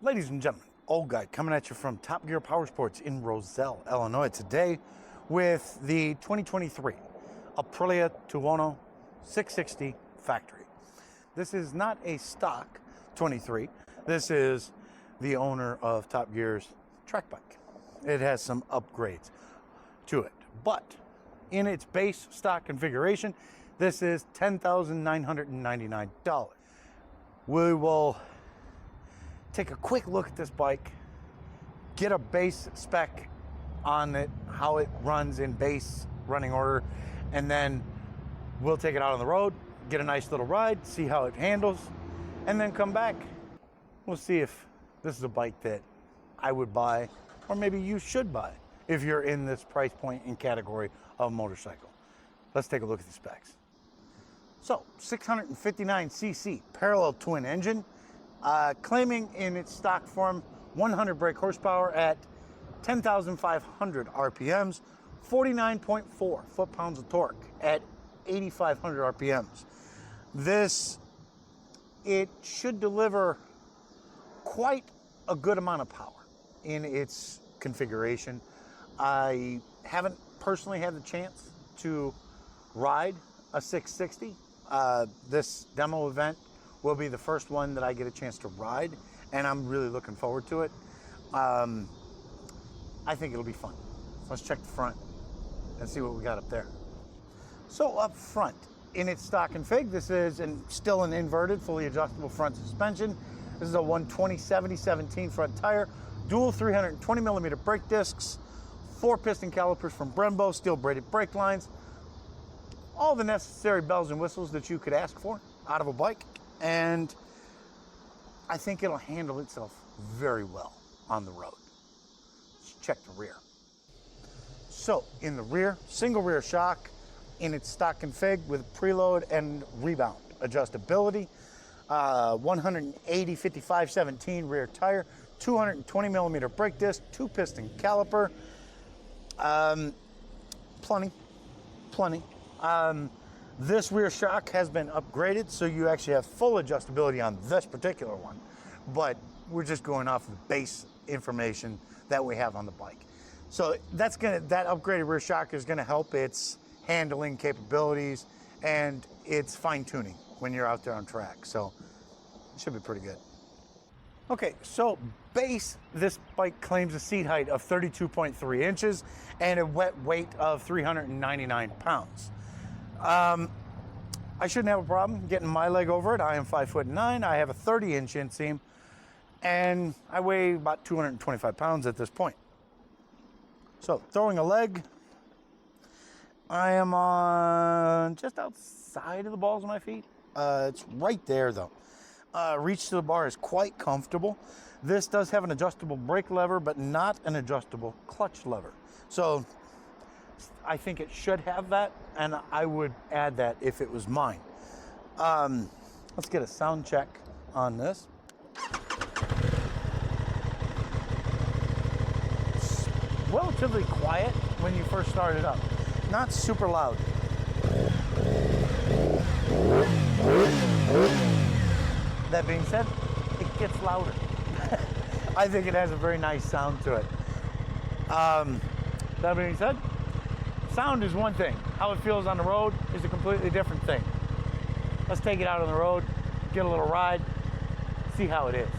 Ladies and gentlemen, Old Guy coming at you from Top Gear Power Sports in Roselle, Illinois today with the 2023 Aprilia Tuono 660 factory. This is not a stock 23. This is the owner of Top Gear's track bike. It has some upgrades to it, but in its base stock configuration, this is $10,999. We will take a quick look at this bike, get a base spec on it, how it runs in base running order, and then we'll take it out on the road, get a nice little ride, see how it handles, and then come back. We'll see if this is a bike that I would buy, or maybe you should buy if you're in this price point and category of motorcycle. Let's take a look at the specs. So, 659cc parallel twin engine, claiming in its stock form 100 brake horsepower at 10,500 RPMs, 49.4 foot-pounds of torque at 8,500 RPMs. It should deliver quite a good amount of power in its configuration. I haven't personally had the chance to ride a 660. This demo event will be the first one that I get a chance to ride, and I'm really looking forward to it. I think it'll be fun. Let's check the front and see what we got up there. So up front, in its stock config, this is still an inverted, fully adjustable front suspension. This is a 120/70/17 front tire, dual 320 millimeter brake discs, 4 piston calipers from Brembo, steel braided brake lines, all the necessary bells and whistles that you could ask for out of a bike. And I think it'll handle itself very well on the road. Let's check the rear. So in the rear, single rear shock in its stock config with preload and rebound adjustability, 180/55/17 rear tire, 220 millimeter brake disc, 2 piston caliper, plenty. This rear shock has been upgraded, so you actually have full adjustability on this particular one, but we're just going off of the base information that we have on the bike. So that upgraded rear shock is gonna help its handling capabilities and its fine tuning when you're out there on track. So it should be pretty good. Okay, so base, this bike claims a seat height of 32.3 inches and a wet weight of 399 pounds. I shouldn't have a problem getting my leg over it. I am 5'9". I have a 30-inch inseam, and I weigh about 225 pounds at this point. So throwing a leg, I am on just outside of the balls of my feet. It's right there though. Reach to the bar is quite comfortable. This does have an adjustable brake lever, but not an adjustable clutch lever. So I think it should have that, and I would add that if it was mine. Let's get a sound check on this. It's relatively quiet when you first start it up. Not super loud. That being said, it gets louder. I think it has a very nice sound to it. That being said, sound is one thing. How it feels on the road is a completely different thing. Let's take it out on the road, get a little ride, see how it is.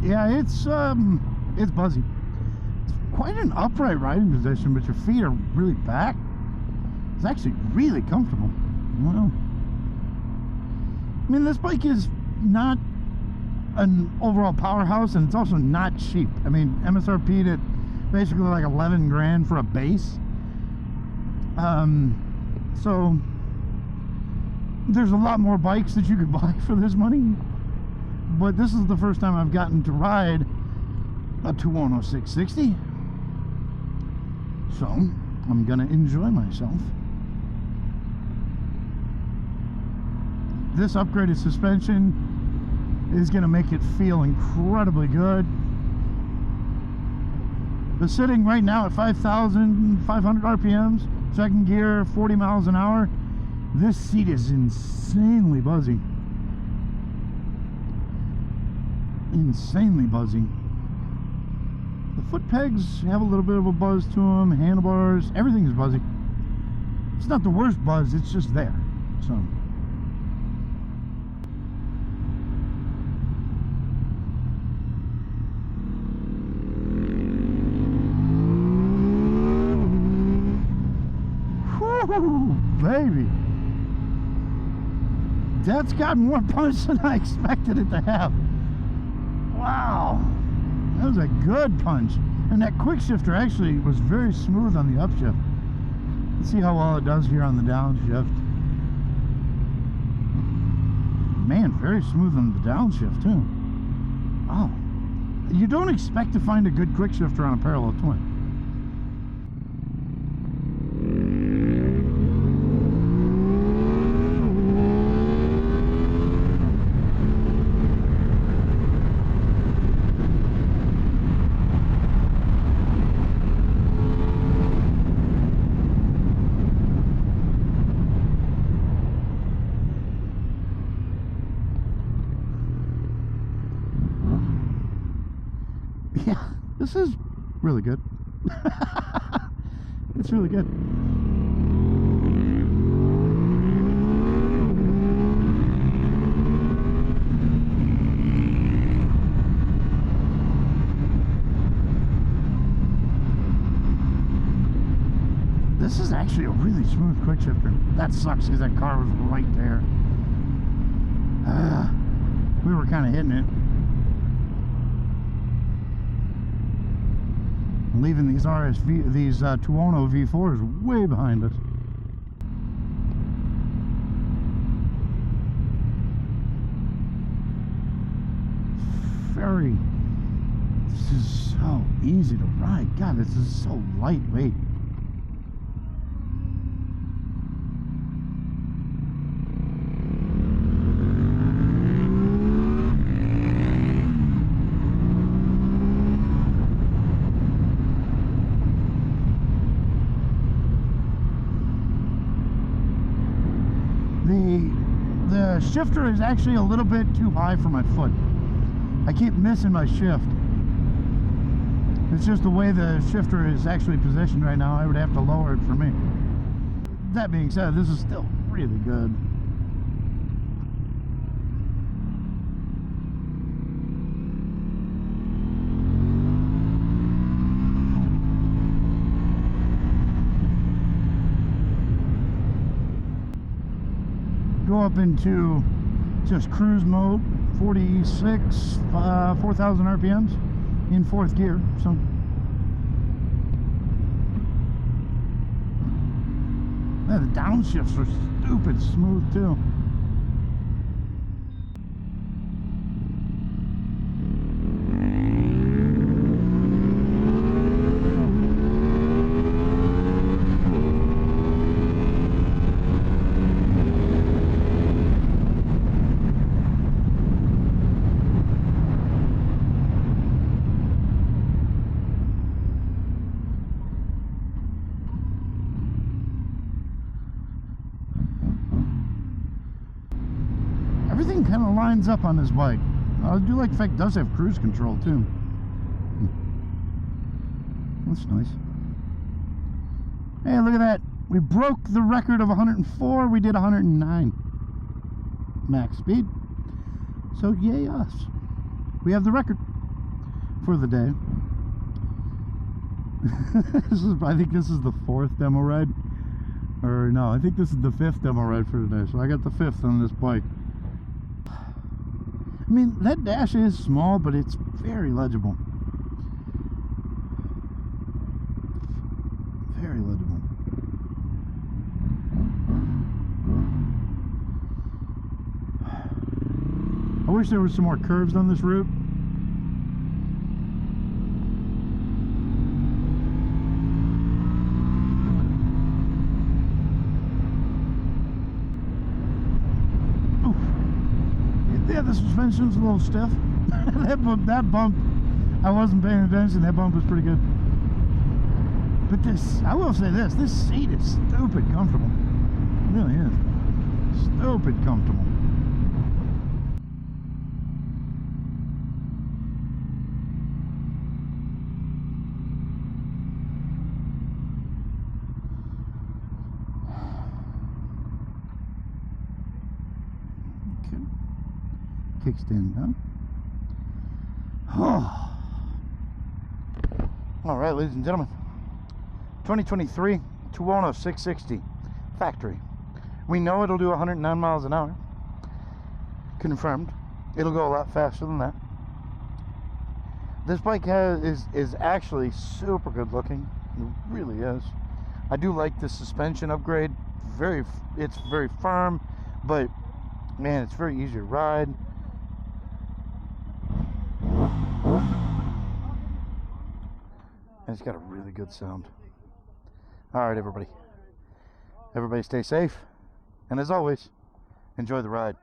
Yeah, it's buzzy. It's quite an upright riding position, but your feet are really back. It's actually really comfortable. Wow. I mean, this bike is not an overall powerhouse, and it's also not cheap. I mean, MSRP'd at basically like 11 grand for a base. So there's a lot more bikes that you could buy for this money, but this is the first time I've gotten to ride a Tuono 660. So I'm gonna enjoy myself. This upgraded suspension is going to make it feel incredibly good. But sitting right now at 5,500 RPMs, second gear, 40 miles an hour, this seat is insanely buzzy. Insanely buzzy. The foot pegs have a little bit of a buzz to them, handlebars, everything is buzzy. It's not the worst buzz, it's just there. So whew, baby, that's got more punch than I expected it to have. Wow, that was a good punch. And that quick shifter actually was very smooth on the upshift. Let's see how well it does here on the downshift. Man, very smooth on the downshift too. Oh, you don't expect to find a good quick shifter on a parallel twin. Yeah, this is really good. It's really good. This is actually a really smooth quick shifter. That sucks because that car was right there. We were kind of hitting it. Leaving these Tuono V4s way behind us. This is so easy to ride. God, this is so lightweight. The shifter is actually a little bit too high for my foot. I keep missing my shift. It's just the way the shifter is actually positioned right now. I would have to lower it for me. That being said, this is still really good. Go up into just cruise mode, 46, 4,000 RPMs in fourth gear. So yeah, the downshifts are stupid smooth too. Everything kind of lines up on this bike. I do like the fact it does have cruise control too. That's nice. Hey, look at that. We broke the record of 104. We did 109 max speed. So yay us. We have the record for the day. I think this is the 4th demo ride. Or no, I think this is the 5th demo ride for today. So I got the 5th on this bike. I mean, that dash is small, but it's very legible. Very legible. I wish there were some more curves on this route. Yeah, the suspension's a little stiff. that bump, I wasn't paying attention. That bump was pretty good. But this, I will say this seat is stupid comfortable. It really is. Stupid comfortable. Okay. Kickstand done. All right, ladies and gentlemen. 2023 Tuono 660 factory. We know it'll do 109 miles an hour. Confirmed. It'll go a lot faster than that. This bike is actually super good looking. It really is. I do like the suspension upgrade. It's very firm, but man, it's very easy to ride. And it's got a really good sound. All right, everybody. Everybody stay safe. And as always, enjoy the ride.